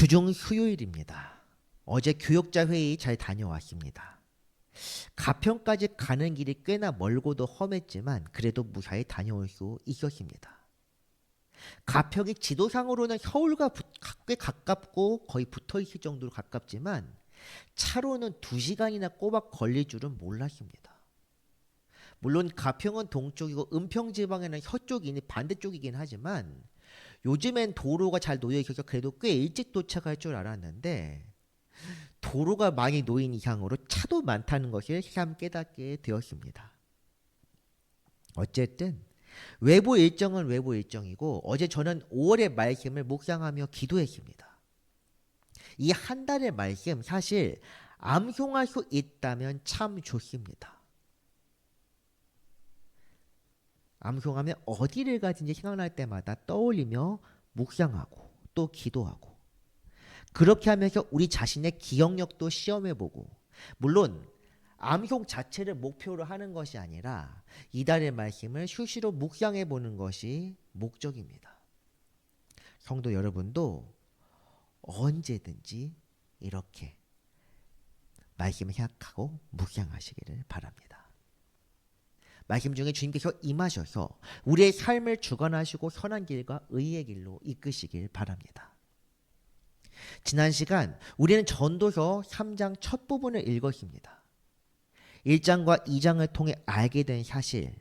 주중 수요일입니다. 어제 교역자 회의 잘 다녀왔습니다. 가평까지 가는 길이 꽤나 멀고도 험했지만 그래도 무사히 다녀올 수 있었습니다. 가평이 지도상으로는 서울과 꽤 가깝고 거의 붙어있을 정도로 가깝지만 차로는 2시간이나 꼬박 걸릴 줄은 몰랐습니다. 물론 가평은 동쪽이고 은평지방에는 서쪽이니 반대쪽이긴 하지만 요즘엔 도로가 잘 놓여 있어서 그래도 꽤 일찍 도착할 줄 알았는데 도로가 많이 놓인 이상으로 차도 많다는 것을 새삼 깨닫게 되었습니다. 어쨌든 외부 일정은 외부 일정이고 어제 저는 5월의 말씀을 묵상하며 기도했습니다. 이 한 달의 말씀 사실 암송할 수 있다면 참 좋습니다. 암송하면 어디를 가든지 생각날 때마다 떠올리며 묵상하고 또 기도하고 그렇게 하면서 우리 자신의 기억력도 시험해보고 물론 암송 자체를 목표로 하는 것이 아니라 이달의 말씀을 수시로 묵상해보는 것이 목적입니다. 성도 여러분도 언제든지 이렇게 말씀을 생각하고 묵상하시기를 바랍니다. 말씀 중에 주님께서 임하셔서 우리의 삶을 주관하시고 선한 길과 의의 길로 이끄시길 바랍니다. 지난 시간 우리는 전도서 3장 첫 부분을 읽었습니다. 1장과 2장을 통해 알게 된 사실,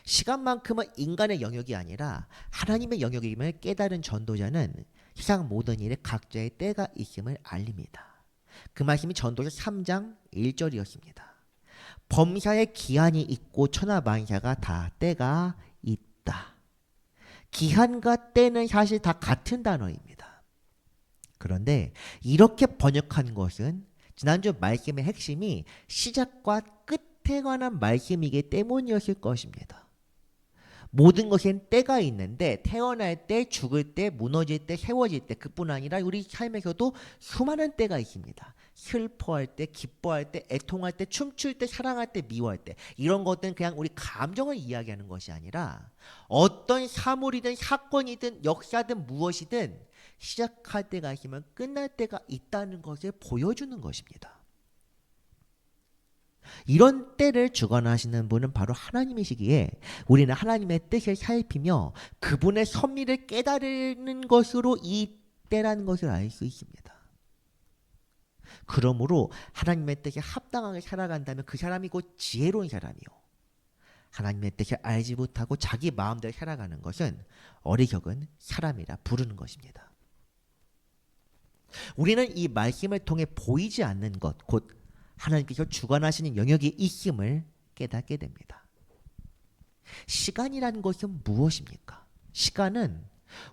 시간만큼은 인간의 영역이 아니라 하나님의 영역임을 깨달은 전도자는 세상 모든 일에 각자의 때가 있음을 알립니다. 그 말씀이 전도서 3장 1절이었습니다. 범사에 기한이 있고 천하만사가 다 때가 있다. 기한과 때는 사실 다 같은 단어입니다. 그런데 이렇게 번역한 것은 지난주 말씀의 핵심이 시작과 끝에 관한 말씀이기 때문이었을 것입니다. 모든 것엔 때가 있는데 태어날 때, 죽을 때, 무너질 때, 세워질 때 그뿐 아니라 우리 삶에서도 수많은 때가 있습니다. 슬퍼할 때, 기뻐할 때, 애통할 때, 춤출 때, 사랑할 때, 미워할 때 이런 것들은 그냥 우리 감정을 이야기하는 것이 아니라 어떤 사물이든 사건이든 역사든 무엇이든 시작할 때가 있으면 끝날 때가 있다는 것을 보여주는 것입니다. 이런 때를 주관하시는 분은 바로 하나님이시기에 우리는 하나님의 뜻을 살피며 그분의 섭리를 깨달는 것으로 이 때라는 것을 알 수 있습니다. 그러므로 하나님의 뜻에 합당하게 살아간다면 그 사람이 곧 지혜로운 사람이요. 하나님의 뜻을 알지 못하고 자기 마음대로 살아가는 것은 어리석은 사람이라 부르는 것입니다. 우리는 이 말씀을 통해 보이지 않는 것, 곧 하나님께서 주관하시는 영역이 있음을 깨닫게 됩니다. 시간이라는 것은 무엇입니까? 시간은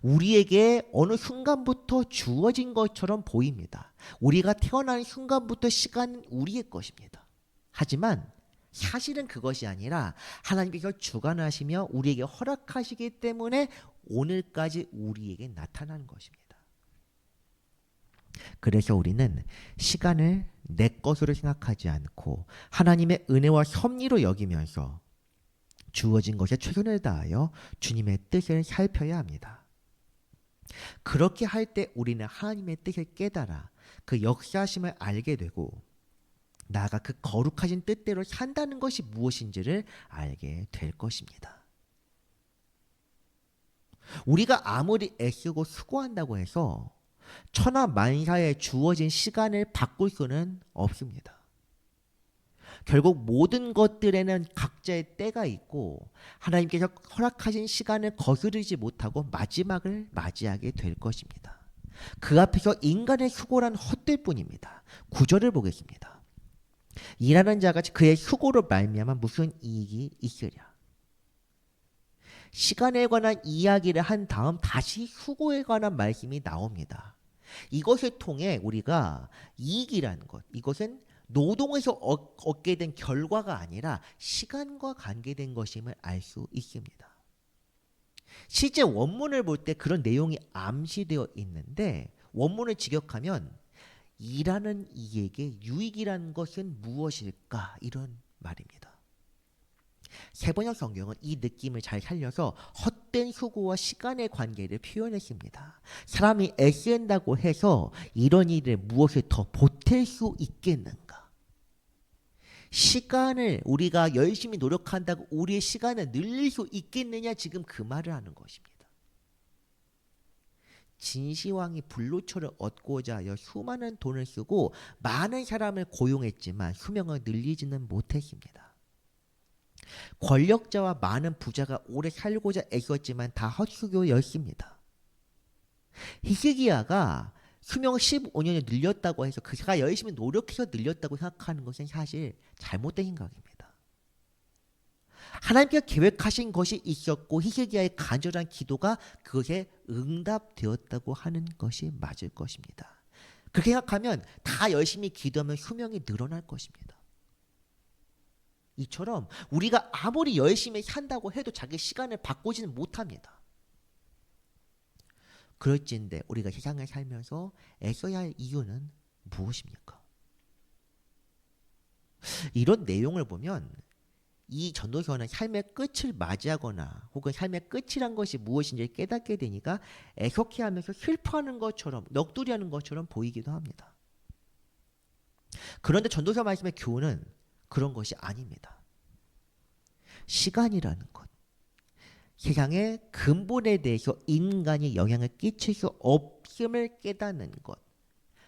우리에게 어느 순간부터 주어진 것처럼 보입니다. 우리가 태어나는 순간부터 시간은 우리의 것입니다. 하지만 사실은 그것이 아니라 하나님께서 주관하시며 우리에게 허락하시기 때문에 오늘까지 우리에게 나타나는 것입니다. 그래서 우리는 시간을 내 것으로 생각하지 않고 하나님의 은혜와 섭리로 여기면서 주어진 것에 최선을 다하여 주님의 뜻을 살펴야 합니다. 그렇게 할 때 우리는 하나님의 뜻을 깨달아 그 역사심을 알게 되고 나아가 그 거룩하신 뜻대로 산다는 것이 무엇인지를 알게 될 것입니다. 우리가 아무리 애쓰고 수고한다고 해서 천하만사에 주어진 시간을 바꿀 수는 없습니다. 결국 모든 것들에는 각자의 때가 있고 하나님께서 허락하신 시간을 거스르지 못하고 마지막을 맞이하게 될 것입니다. 그 앞에서 인간의 수고란 헛될 뿐입니다. 9절을 보겠습니다. 일하는 자가 그의 수고로 말미암아 무슨 이익이 있으랴. 시간에 관한 이야기를 한 다음 다시 수고에 관한 말씀이 나옵니다. 이것을 통해 우리가 이익이라는 것, 이것은 노동에서 얻게 된 결과가 아니라 시간과 관계된 것임을 알 수 있습니다. 실제 원문을 볼 때 그런 내용이 암시되어 있는데 원문을 직역하면 일하는 이에게 유익이라는 것은 무엇일까? 이런 말입니다. 세번역 성경은 이 느낌을 잘 살려서 헛된 수고와 시간의 관계를 표현했습니다. 사람이 애쓴다고 해서 이런 일에 무엇을 더 보탤 수 있겠는가? 시간을 우리가 열심히 노력한다고 우리의 시간을 늘릴 수 있겠느냐, 지금 그 말을 하는 것입니다. 진시황이 불로초를 얻고자 하여 수많은 돈을 쓰고 많은 사람을 고용했지만 수명을 늘리지는 못했습니다. 권력자와 많은 부자가 오래 살고자 애썼지만 다 헛수고였습니다. 히스기야가 수명을 15년을 늘렸다고 해서 그가 열심히 노력해서 늘렸다고 생각하는 것은 사실 잘못된 생각입니다. 하나님께서 계획하신 것이 있었고 히스기야의 간절한 기도가 그것에 응답되었다고 하는 것이 맞을 것입니다. 그렇게 생각하면 다 열심히 기도하면 수명이 늘어날 것입니다. 이처럼 우리가 아무리 열심히 산다고 해도 자기 시간을 바꾸지는 못합니다. 그럴진데 우리가 세상을 살면서 애써야 할 이유는 무엇입니까? 이런 내용을 보면 이 전도서는 삶의 끝을 맞이하거나 혹은 삶의 끝이란 것이 무엇인지 깨닫게 되니까 애석해하면서 슬퍼하는 것처럼, 넋두리하는 것처럼 보이기도 합니다. 그런데 전도서 말씀의 교훈은 그런 것이 아닙니다. 시간이라는 것, 세상의 근본에 대해서 인간이 영향을 끼칠 수 없음을 깨닫는 것,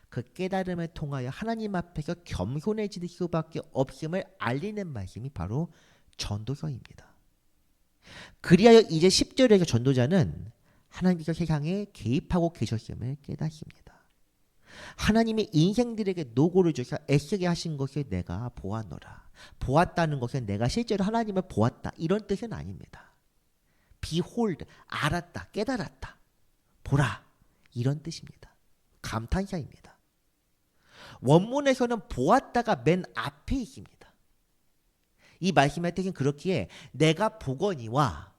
그 깨달음을 통하여 하나님 앞에서 겸손해질 수밖에 없음을 알리는 말씀이 바로 전도서입니다. 그리하여 이제 10절에서 전도자는 하나님께서 세상에 개입하고 계셨음을 깨닫습니다. 하나님이 인생들에게 노고를 주셔 애쓰게 하신 것을 내가 보았노라. 보았다는 것은 내가 실제로 하나님을 보았다, 이런 뜻은 아닙니다. Behold, 알았다, 깨달았다, 보라, 이런 뜻입니다. 감탄사입니다. 원문에서는 보았다가 맨 앞에 있습니다. 이 말씀의 뜻은 그렇기에 내가 보거니와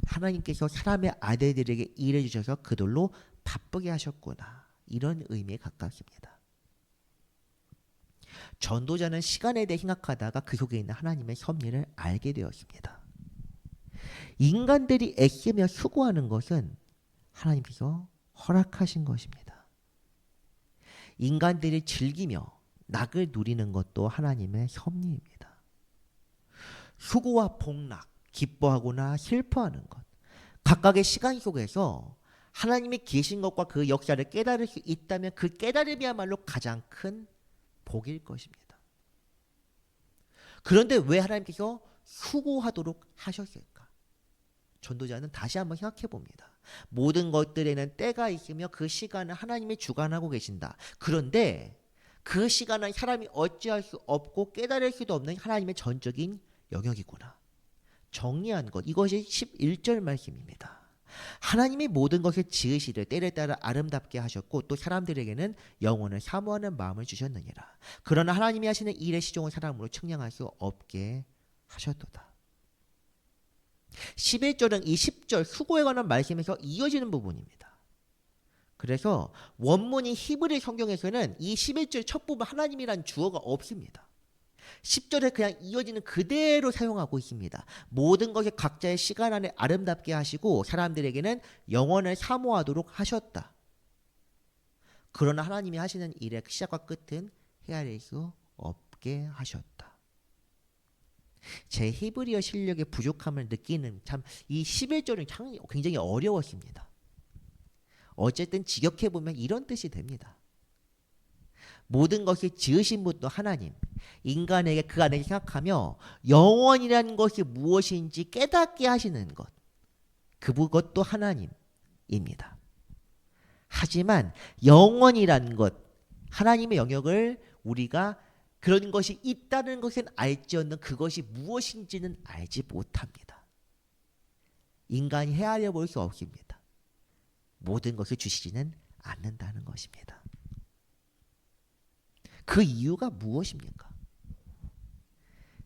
하나님께서 사람의 아들들에게 일해주셔서 그들로 바쁘게 하셨구나, 이런 의미에 가깝습니다. 전도자는 시간에 대해 생각하다가 그 속에 있는 하나님의 섭리를 알게 되었습니다. 인간들이 애쓰며 수고하는 것은 하나님께서 허락하신 것입니다. 인간들이 즐기며 낙을 누리는 것도 하나님의 섭리입니다. 수고와 복락, 기뻐하거나 슬퍼하는 것, 각각의 시간 속에서 하나님이 계신 것과 그 역사를 깨달을 수 있다면 그 깨달음이야말로 가장 큰 복일 것입니다. 그런데 왜 하나님께서 수고하도록 하셨을까? 전도자는 다시 한번 생각해 봅니다. 모든 것들에는 때가 있으며 그 시간을 하나님이 주관하고 계신다. 그런데 그 시간은 사람이 어찌할 수 없고 깨달을 수도 없는 하나님의 전적인 영역이구나. 정리한 것, 이것이 11절 말씀입니다. 하나님이 모든 것을 지으시되 때를 따라 아름답게 하셨고 또 사람들에게는 영혼을 사모하는 마음을 주셨느니라. 그러나 하나님이 하시는 일의 시종은 사람으로 측량할 수 없게 하셨도다. 11절은 이 10절 수고에 관한 말씀에서 이어지는 부분입니다. 그래서 원문인 히브리 성경에서는 이 11절 첫 부분 하나님이란 주어가 없습니다. 10절에 그냥 이어지는 그대로 사용하고 있습니다. 모든 것이 각자의 시간 안에 아름답게 하시고 사람들에게는 영원을 사모하도록 하셨다. 그러나 하나님이 하시는 일의 시작과 끝은 헤아릴 수 없게 하셨다. 제 히브리어 실력의 부족함을 느끼는 참 이 11절은 굉장히 어려웠습니다. 어쨌든 직역해보면 이런 뜻이 됩니다. 모든 것이 지으신 분도 하나님, 인간에게 그 안에 생각하며 영원이라는 것이 무엇인지 깨닫게 하시는 것, 그것도 하나님입니다. 하지만 영원이라는 것, 하나님의 영역을 우리가 그런 것이 있다는 것은 알지언정 그것이 무엇인지는 알지 못합니다. 인간이 헤아려 볼 수 없습니다. 모든 것을 주시지는 않는다는 것입니다. 그 이유가 무엇입니까?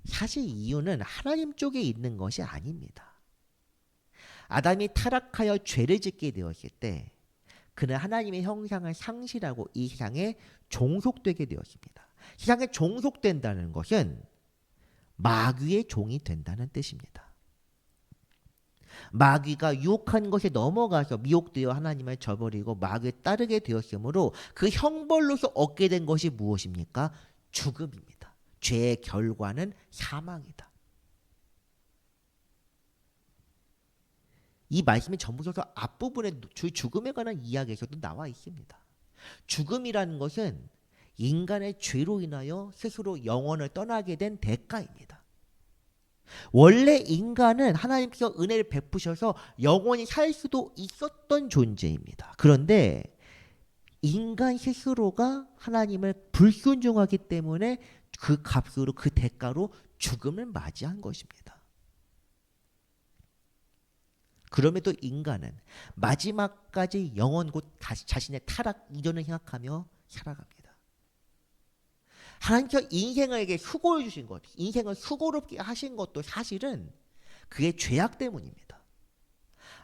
사실 이유는 하나님 쪽에 있는 것이 아닙니다. 아담이 타락하여 죄를 짓게 되었을 때 그는 하나님의 형상을 상실하고 이 세상에 종속되게 되었습니다. 세상에 종속된다는 것은 마귀의 종이 된다는 뜻입니다. 마귀가 유혹한 것에 넘어가서 미혹되어 하나님을 저버리고 마귀에 따르게 되었으므로 그 형벌로서 얻게 된 것이 무엇입니까? 죽음입니다. 죄의 결과는 사망이다. 이 말씀이 전부서서 앞부분에 죽음에 관한 이야기에서도 나와 있습니다. 죽음이라는 것은 인간의 죄로 인하여 스스로 영혼을 떠나게 된 대가입니다. 원래 인간은 하나님께서 은혜를 베푸셔서 영원히 살 수도 있었던 존재입니다. 그런데 인간 스스로가 하나님을 불순종하기 때문에 그 값으로, 그 대가로 죽음을 맞이한 것입니다. 그럼에도 인간은 마지막까지 영원 곧 자신의 타락 이전을 생각하며 살아갑니다. 하나님께서 인생에게 수고를 주신 것, 인생을 수고롭게 하신 것도 사실은 그의 죄악 때문입니다.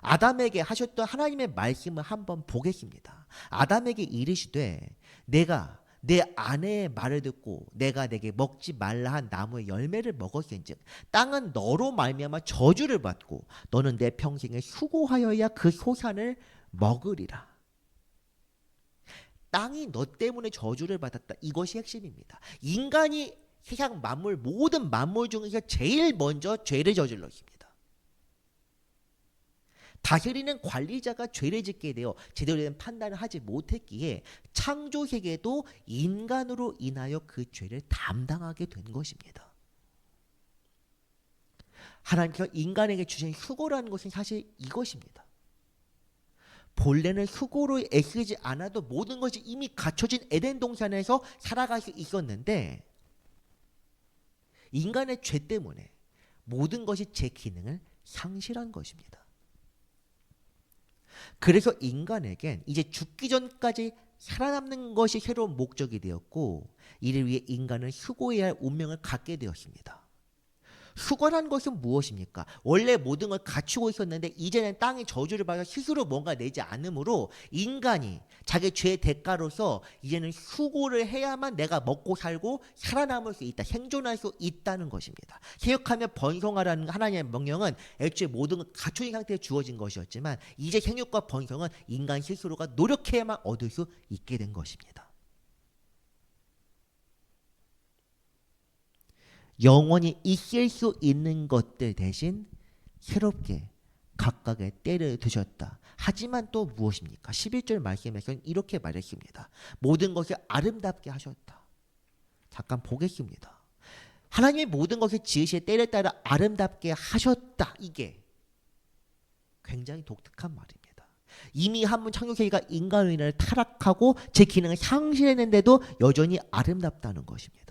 아담에게 하셨던 하나님의 말씀을 한번 보겠습니다. 아담에게 이르시되 내가 내 아내의 말을 듣고 내가 내게 먹지 말라 한 나무의 열매를 먹었은즉 땅은 너로 말미암아 저주를 받고 너는 내 평생에 수고하여야 그 소산을 먹으리라. 땅이 너 때문에 저주를 받았다. 이것이 핵심입니다. 인간이 세상 만물 모든 만물 중에서 제일 먼저 죄를 저질렀습니다. 다스리는 관리자가 죄를 짓게 되어 제대로 된 판단을 하지 못했기에 창조세계도 인간으로 인하여 그 죄를 담당하게 된 것입니다. 하나님께서 인간에게 주신 수고라는 것은 사실 이것입니다. 본래는 수고로 애쓰지 않아도 모든 것이 이미 갖춰진 에덴 동산에서 살아갈 수 있었는데 인간의 죄 때문에 모든 것이 제 기능을 상실한 것입니다. 그래서 인간에겐 이제 죽기 전까지 살아남는 것이 새로운 목적이 되었고 이를 위해 인간은 수고해야 할 운명을 갖게 되었습니다. 수고란 것은 무엇입니까? 원래 모든 걸 갖추고 있었는데 이제는 땅이 저주를 받아 스스로 뭔가 내지 않으므로 인간이 자기 죄의 대가로서 이제는 수고를 해야만 내가 먹고 살고 살아남을 수 있다, 생존할 수 있다는 것입니다. 생육하며 번성하라는 하나님의 명령은 애초에 모든 걸 갖춰진 상태에 주어진 것이었지만 이제 생육과 번성은 인간 스스로가 노력해야만 얻을 수 있게 된 것입니다. 영원히 있을 수 있는 것들 대신 새롭게 각각의 때를 두셨다. 하지만 또 무엇입니까? 11절 말씀에서는 이렇게 말했습니다. 모든 것을 아름답게 하셨다. 잠깐 보겠습니다. 하나님이 모든 것을 지으실 때를 따라 아름답게 하셨다. 이게 굉장히 독특한 말입니다. 이미 한번 창조세계가 인간의 인을 타락하고 제 기능을 상실했는데도 여전히 아름답다는 것입니다.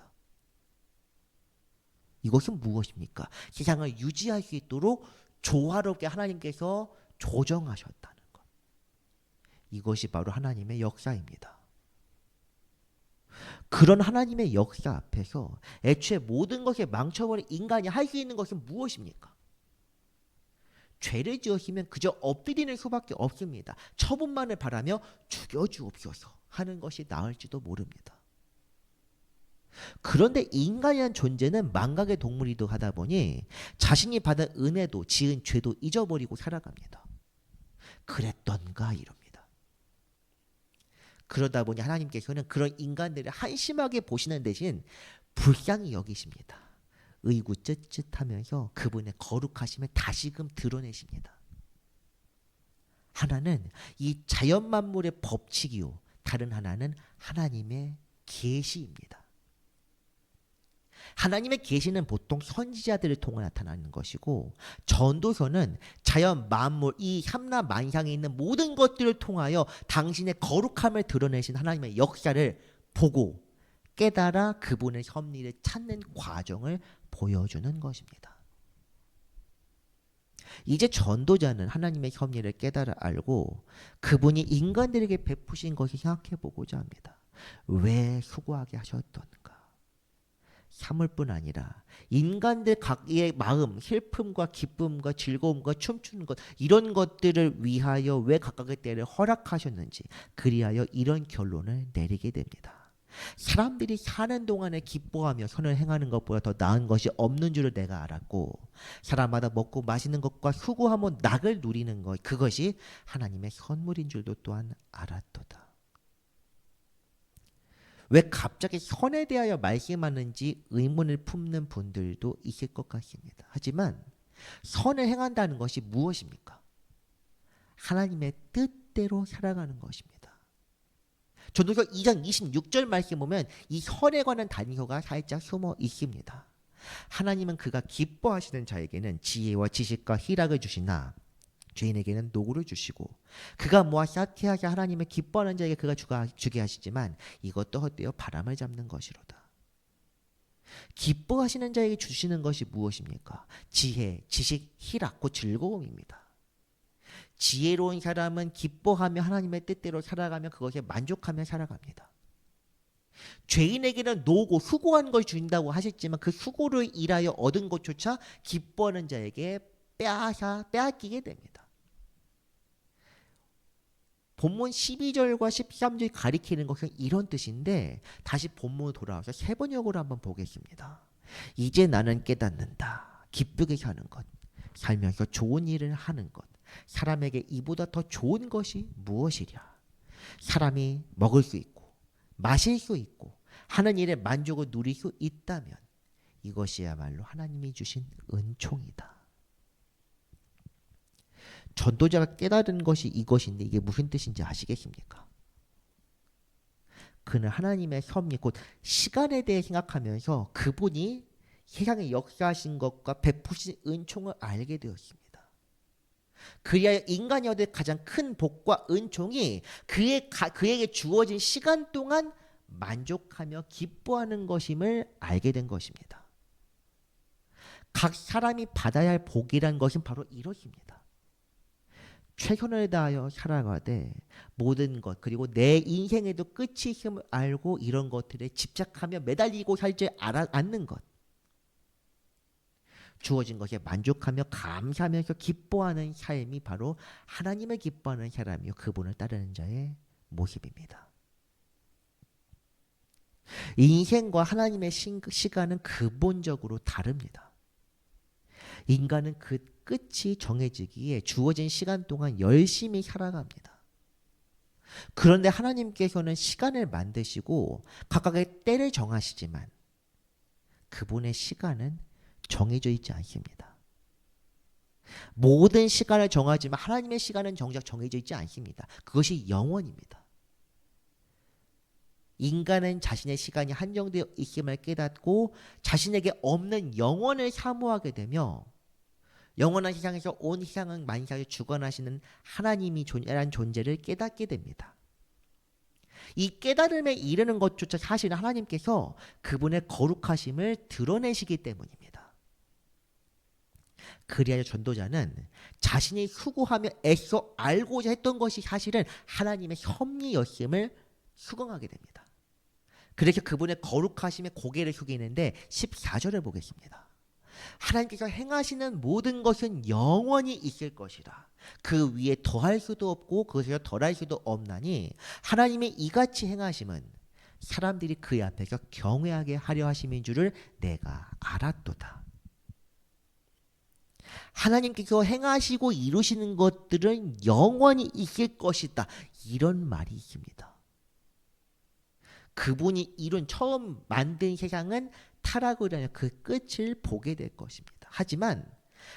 이것은 무엇입니까? 세상을 유지할 수 있도록 조화롭게 하나님께서 조정하셨다는 것. 이것이 바로 하나님의 역사입니다. 그런 하나님의 역사 앞에서 애초에 모든 것을 망쳐버린 인간이 할 수 있는 것은 무엇입니까? 죄를 지었으면 그저 엎드리는 수밖에 없습니다. 처분만을 바라며 죽여주옵소서 하는 것이 나을지도 모릅니다. 그런데 인간이란 존재는 망각의 동물이기도 하다 보니 자신이 받은 은혜도 지은 죄도 잊어버리고 살아갑니다. 그랬던가 이럽니다. 그러다 보니 하나님께서는 그런 인간들을 한심하게 보시는 대신 불쌍히 여기십니다. 의구 쯧쯧하면서 그분의 거룩하심을 다시금 드러내십니다. 하나는 이 자연 만물의 법칙이요, 다른 하나는 하나님의 계시입니다. 하나님의 계시는 보통 선지자들을 통해 나타나는 것이고 전도서는 자연 만물 이 삼라만상에 있는 모든 것들을 통하여 당신의 거룩함을 드러내신 하나님의 역사를 보고 깨달아 그분의 섭리를 찾는 과정을 보여주는 것입니다. 이제 전도자는 하나님의 섭리를 깨달아 알고 그분이 인간들에게 베푸신 것을 생각해 보고자 합니다. 왜 수고하게 하셨던가? 삼을뿐 아니라 인간들 각의 마음, 슬픔과 기쁨과 즐거움과 춤추는 것 이런 것들을 위하여 왜 각각의 때를 허락하셨는지 그리하여 이런 결론을 내리게 됩니다. 사람들이 사는 동안에 기뻐하며 선을 행하는 것보다 더 나은 것이 없는 줄을 내가 알았고 사람마다 먹고 마시는 것과 수고하며 낙을 누리는 것 그것이 하나님의 선물인 줄도 또한 알았도다. 왜 갑자기 선에 대하여 말씀하는지 의문을 품는 분들도 있을 것 같습니다. 하지만 선을 행한다는 것이 무엇입니까? 하나님의 뜻대로 살아가는 것입니다. 전도서 2장 26절 말씀 보면 이 선에 관한 단서가 살짝 숨어 있습니다. 하나님은 그가 기뻐하시는 자에게는 지혜와 지식과 희락을 주시나 죄인에게는 노고를 주시고 그가 모아 쌓게 하나님의 기뻐하는 자에게 그가 주게 하시지만 이것도 헛되어 바람을 잡는 것이로다. 기뻐하시는 자에게 주시는 것이 무엇입니까? 지혜, 지식, 희락, 곧 즐거움입니다. 지혜로운 사람은 기뻐하며 하나님의 뜻대로 살아가며 그것에 만족하며 살아갑니다. 죄인에게는 노고, 수고한 걸 준다고 하셨지만 그 수고를 인하여 얻은 것조차 기뻐하는 자에게 빼앗기게 됩니다. 본문 12절과 13절이 가리키는 것은 이런 뜻인데 다시 본문으로 돌아와서 세 번역으로 한번 보겠습니다. 이제 나는 깨닫는다. 기쁘게 사는 것, 살면서 좋은 일을 하는 것, 사람에게 이보다 더 좋은 것이 무엇이랴. 사람이 먹을 수 있고 마실 수 있고 하는 일에 만족을 누릴 수 있다면 이것이야말로 하나님이 주신 은총이다. 전도자가 깨달은 것이 이것인데 이게 무슨 뜻인지 아시겠습니까? 그는 하나님의 섭리 곧 시간에 대해 생각하면서 그분이 세상에 역사하신 것과 베푸신 은총을 알게 되었습니다. 그리하여 인간이 얻을 가장 큰 복과 은총이 그에게 주어진 시간 동안 만족하며 기뻐하는 것임을 알게 된 것입니다. 각 사람이 받아야 할 복이란 것은 바로 이것입니다. 최선을 다하여 살아가되 모든 것 그리고 내 인생에도 끝이 있음을 알고 이런 것들에 집착하며 매달리고 살지 않는 것, 주어진 것에 만족하며 감사하면서 기뻐하는 삶이 바로 하나님을 기뻐하는 사람이요 그분을 따르는 자의 모습입니다. 인생과 하나님의 시간은 근본적으로 다릅니다. 인간은 그 끝이 정해지기에 주어진 시간 동안 열심히 살아갑니다. 그런데 하나님께서는 시간을 만드시고 각각의 때를 정하시지만 그분의 시간은 정해져 있지 않습니다. 모든 시간을 정하지만 하나님의 시간은 정작 정해져 있지 않습니다. 그것이 영원입니다. 인간은 자신의 시간이 한정되어 있음을 깨닫고 자신에게 없는 영원을 사모하게 되며 영원한 세상에서 온 세상은 만사를 주관하시는 하나님이 라는 존재를 깨닫게 됩니다. 이 깨달음에 이르는 것조차 사실은 하나님께서 그분의 거룩하심을 드러내시기 때문입니다. 그리하여 전도자는 자신이 수고하며 애써 알고자 했던 것이 사실은 하나님의 섭리였음을 수긍하게 됩니다. 그래서 그분의 거룩하심에 고개를 숙이는데 14절을 보겠습니다. 하나님께서 행하시는 모든 것은 영원히 있을 것이라. 그 위에 더할 수도 없고 그것에서 덜할 수도 없나니 하나님의 이같이 행하심은 사람들이 그의 앞에서 경외하게 하려 하심인 줄을 내가 알았도다. 하나님께서 행하시고 이루시는 것들은 영원히 있을 것이다. 이런 말이 있습니다. 그분이 이룬 처음 만든 세상은 타락을 하여 그 끝을 보게 될 것입니다. 하지만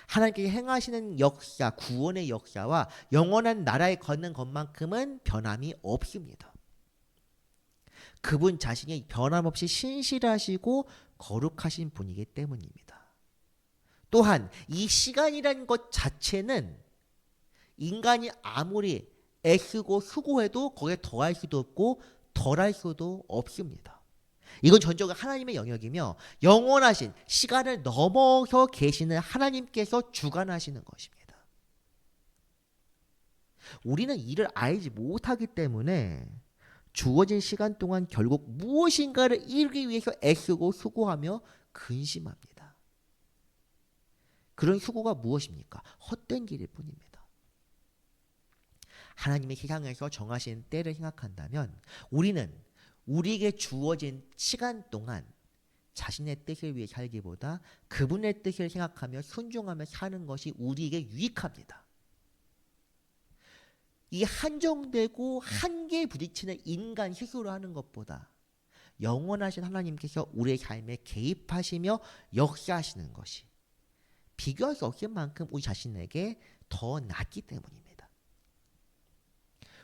하나님께서 행하시는 역사, 구원의 역사와 영원한 나라에 걷는 것만큼은 변함이 없습니다. 그분 자신이 변함없이 신실하시고 거룩하신 분이기 때문입니다. 또한 이 시간이라는 것 자체는 인간이 아무리 애쓰고 수고해도 거기에 더할 수도 없고 덜할 수도 없습니다. 이건 전적으로 하나님의 영역이며 영원하신 시간을 넘어서 계시는 하나님께서 주관하시는 것입니다. 우리는 이를 알지 못하기 때문에 주어진 시간 동안 결국 무엇인가를 이루기 위해서 애쓰고 수고하며 근심합니다. 그런 수고가 무엇입니까? 헛된 길일 뿐입니다. 하나님의 세상에서 정하신 때를 생각한다면 우리는 우리에게 주어진 시간 동안 자신의 뜻을 위해 살기보다 그분의 뜻을 생각하며 순종하며 사는 것이 우리에게 유익합니다. 이 한정되고 한계에 부딪히는 인간 스스로 하는 것보다 영원하신 하나님께서 우리의 삶에 개입하시며 역사하시는 것이 비교할 수 없을 만큼 우리 자신에게 더 낫기 때문입니다.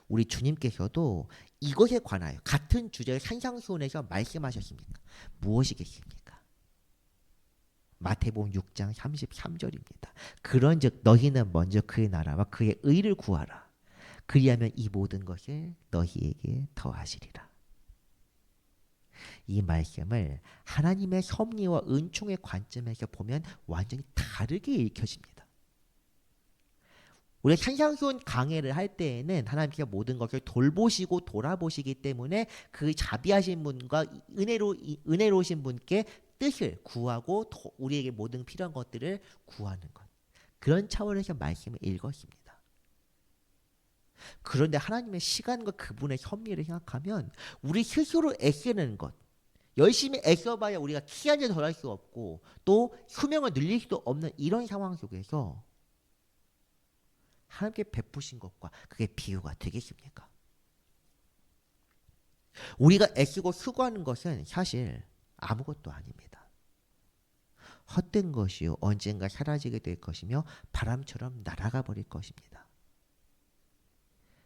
우리 주님께서도 이것에 관하여 같은 주제의 산상수훈에서 말씀하셨습니까? 무엇이겠습니까? 마태복음 6장 33절입니다. 그런즉 너희는 먼저 그의 나라와 그의 의를 구하라. 그리하면 이 모든 것을 너희에게 더하시리라. 이 말씀을 하나님의 섭리와 은총의 관점에서 보면 완전히 다르게 읽혀집니다. 우리가 산상수훈 강해를 할 때에는 하나님께서 모든 것을 돌보시고 돌아보시기 때문에 그 자비하신 분과 은혜로우신 분께 뜻을 구하고 우리에게 모든 필요한 것들을 구하는 것. 그런 차원에서 말씀을 읽었습니다. 그런데 하나님의 시간과 그분의 섭리를 생각하면 우리 스스로 애쓰는 것, 열심히 애써봐야 우리가 키 한 점 더 할 수 없고 또 수명을 늘릴 수도 없는 이런 상황 속에서 하나님께 베푸신 것과 그게 비유가 되겠습니까? 우리가 애쓰고 수고하는 것은 사실 아무것도 아닙니다. 헛된 것이요 언젠가 사라지게 될 것이며 바람처럼 날아가 버릴 것입니다.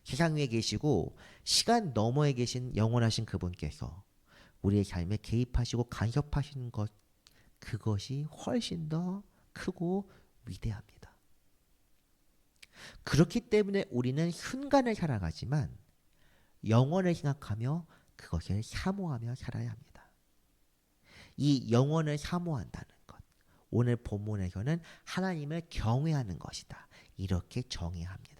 세상 위에 계시고 시간 너머에 계신 영원하신 그분께서 우리의 삶에 개입하시고 간섭하시는 것, 그것이 훨씬 더 크고 위대합니다. 그렇기 때문에 우리는 순간을 살아가지만 영원을 생각하며 그것을 사모하며 살아야 합니다. 이 영원을 사모한다는 것, 오늘 본문에서는 하나님을 경외하는 것이다. 이렇게 정의합니다.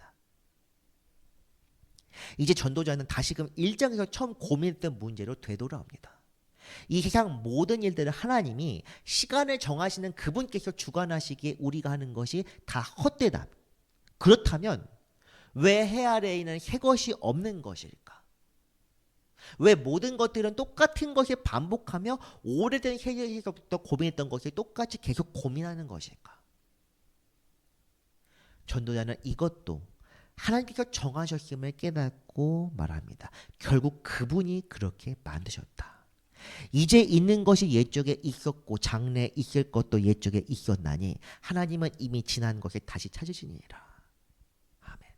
이제 전도자는 다시금 1장에서 처음 고민했던 문제로 되돌아옵니다. 이 세상 모든 일들을 하나님이 시간을 정하시는 그분께서 주관하시기에 우리가 하는 것이 다 헛되다. 그렇다면 왜 해 아래에 있는 새 것이 없는 것일까? 왜 모든 것들은 똑같은 것을 반복하며 오래된 세계에서부터 고민했던 것을 똑같이 계속 고민하는 것일까? 전도자는 이것도 하나님께서 정하셨음을 깨닫고 말합니다. 결국 그분이 그렇게 만드셨다. 이제 있는 것이 옛적에 있었고 장래에 있을 것도 옛적에 있었나니 하나님은 이미 지난 것을 다시 찾으시니라. 아멘.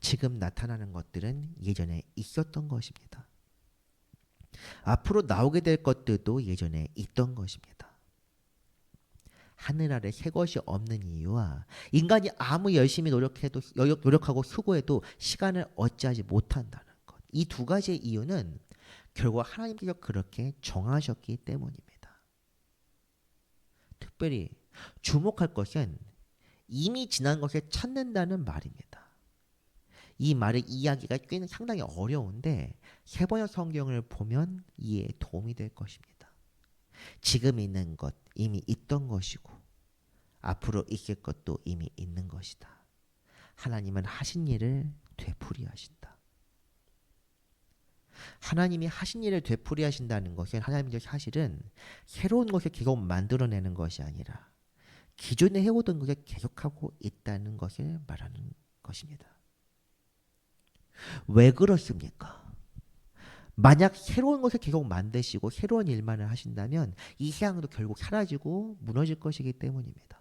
지금 나타나는 것들은 예전에 있었던 것입니다. 앞으로 나오게 될 것들도 예전에 있던 것입니다. 하늘 아래 새 것이 없는 이유와 인간이 아무 열심히 노력하고 수고해도 시간을 어찌하지 못한다는 것. 이 두 가지의 이유는 결국 하나님께서 그렇게 정하셨기 때문입니다. 특별히 주목할 것은 이미 지난 것을 찾는다는 말입니다. 이 말의 이야기가 꽤는 상당히 어려운데 세번역 성경을 보면 이해에 도움이 될 것입니다. 지금 있는 것 이미 있던 것이고 앞으로 있을 것도 이미 있는 것이다. 하나님은 하신 일을 되풀이하신다. 하나님이 하신 일을 되풀이하신다는 것은 하나님께서 사실은 새로운 것을 계속 만들어내는 것이 아니라 기존에 해오던 것을 계속하고 있다는 것을 말하는 것입니다. 왜 그렇습니까? 만약 새로운 것을 계속 만드시고 새로운 일만을 하신다면 이 세상도 결국 사라지고 무너질 것이기 때문입니다.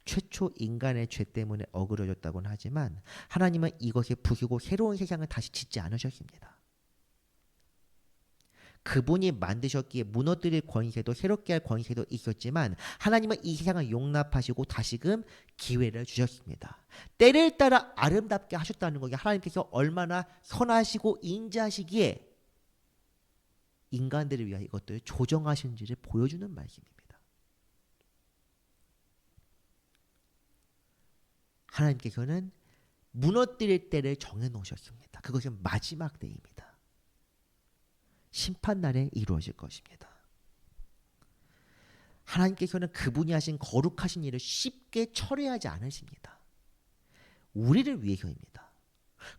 최초 인간의 죄 때문에 어그러졌다고는 하지만 하나님은 이것을 부수고 새로운 세상을 다시 짓지 않으셨습니다. 그분이 만드셨기에 무너뜨릴 권세도 새롭게 할 권세도 있었지만 하나님은 이 세상을 용납하시고 다시금 기회를 주셨습니다. 때를 따라 아름답게 하셨다는 것이 하나님께서 얼마나 선하시고 인자하시기에 인간들을 위하여 이것들을 조정하신지를 보여주는 말씀입니다. 하나님께서는 무너뜨릴 때를 정해놓으셨습니다. 그것은 마지막 때입니다. 심판날에 이루어질 것입니다. 하나님께서는 그분이 하신 거룩하신 일을 쉽게 철회하지 않으십니다. 우리를 위해서입니다.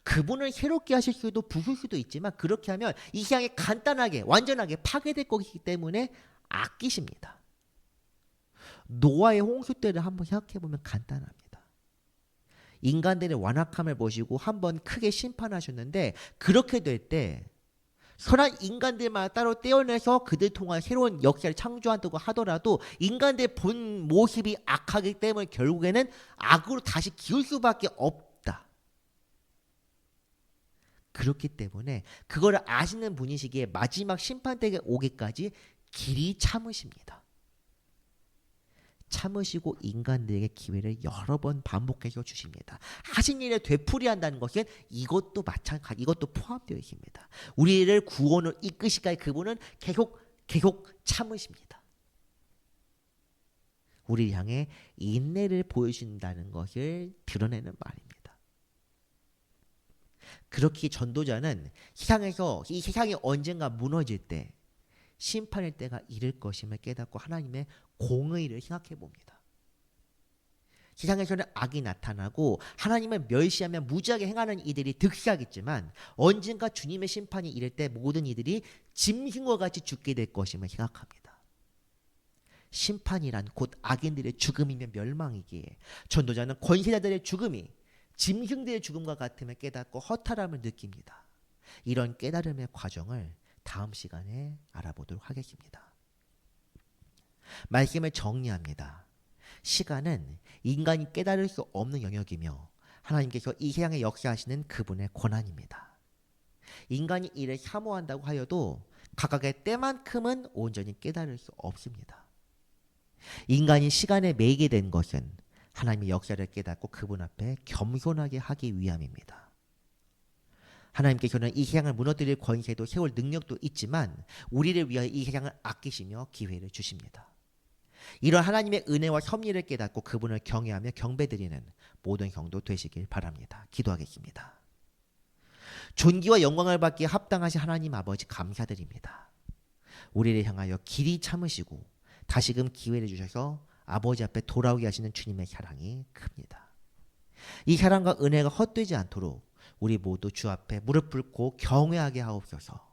그분을 새롭게 하실 수도 부술 수도 있지만 그렇게 하면 이 향이 간단하게 완전하게 파괴될 거기 때문에 아끼십니다. 노아의 홍수 때를 한번 생각해 보면 간단합니다. 인간들의 완악함을 보시고 한번 크게 심판하셨는데 그렇게 될 때 선한 인간들만 따로 떼어내서 그들 통한 새로운 역사를 창조한다고 하더라도 인간들의 본 모습이 악하기 때문에 결국에는 악으로 다시 기울 수밖에 없다. 그렇기 때문에 그걸 아시는 분이시기에 마지막 심판대에 오기까지 길이 참으십니다. 참으시고 인간들에게 기회를 여러 번 반복해서 주십니다. 하신 일을 되풀이한다는 것은 이것도 마찬가지, 이것도 포함되어 있습니다. 우리를 구원을 이끄시기까지 그분은 계속 참으십니다. 우리를 향해 인내를 보여준다는 것을 드러내는 말입니다. 그렇게 전도자는 세상에서 이 세상이 언젠가 무너질 때 심판의 때가 이를 것임을 깨닫고 하나님의 공의를 생각해 봅니다. 세상에서는 악이 나타나고 하나님을 멸시하며 무지하게 행하는 이들이 득세하겠지만 언젠가 주님의 심판이 이를 때 모든 이들이 짐승과 같이 죽게 될 것임을 생각합니다. 심판이란 곧 악인들의 죽음이며 멸망이기에 전도자는 권세자들의 죽음이 짐승들의 죽음과 같음을 깨닫고 허탈함을 느낍니다. 이런 깨달음의 과정을 다음 시간에 알아보도록 하겠습니다. 말씀을 정리합니다. 시간은 인간이 깨달을 수 없는 영역이며 하나님께서 이 세상에 역사하시는 그분의 권한입니다. 인간이 이를 사모한다고 하여도 각각의 때만큼은 온전히 깨달을 수 없습니다. 인간이 시간에 매이게 된 것은 하나님의 역사를 깨닫고 그분 앞에 겸손하게 하기 위함입니다. 하나님께서는 이 세상을 무너뜨릴 권세도 세울 능력도 있지만 우리를 위하여 이 세상을 아끼시며 기회를 주십니다. 이런 하나님의 은혜와 섭리를 깨닫고 그분을 경외하며 경배드리는 모든 성도 되시길 바랍니다. 기도하겠습니다. 존귀와 영광을 받기에 합당하신 하나님 아버지 감사드립니다. 우리를 향하여 길이 참으시고 다시금 기회를 주셔서 아버지 앞에 돌아오게 하시는 주님의 사랑이 큽니다. 이 사랑과 은혜가 헛되지 않도록 우리 모두 주 앞에 무릎 꿇고 경외하게 하옵소서.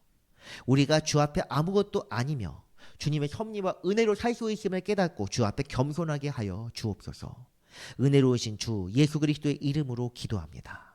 우리가 주 앞에 아무것도 아니며 주님의 섭리와 은혜로 살 수 있음을 깨닫고 주 앞에 겸손하게 하여 주옵소서. 은혜로우신 주 예수 그리스도의 이름으로 기도합니다.